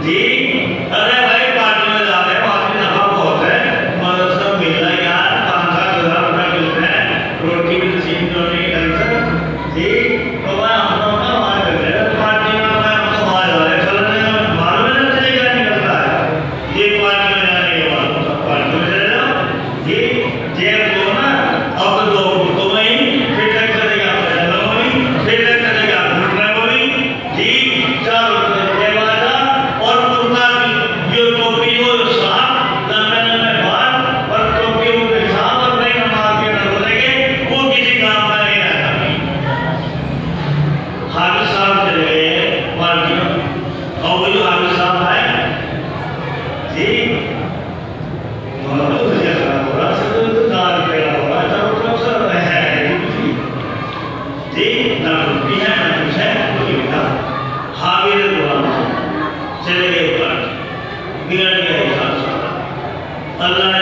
जी अरे भाई पार्टी में जा रहे हैं, पार्टी में नफा बहुत है, मतलब सब मिल रहा है यार, 5,000-7,000 रुपये मिलते हैं, रोटी भी नसीब करने की टेंशन जी। तो मैं हम लोग ना वहाँ कर रहे हैं पार्टी में, मैं हम समाज वाले चलने मालूम है ना क्या निकलता है ये पार्टी में जाने के बाद सब पार्टी में चले जाओ जी। जेब दो ना अब दो तो वही फिर तक करेगा पैदल वही फिर तक करेगा घुटने वही जी। चलो ये वाला और कुर्ता ये टोपी वो साफ लंबे लंबे बाल और टोपी वो साफ और नहीं नमाज के न बोलेंगे वो किसी काम का नहीं रहता। हाफिज साहब चले गए पार्टी में और वो जो हाफिज साहब आए जी बहुत मुझे खराब हो रहा सब तो दाल पेड़ा हो रहा सब तो सब है जी ना रोटी है ना कुछ है कोई होगा हाफिज गुलाम चले गए पार्टी बिगड़ गए। अल्लाह ने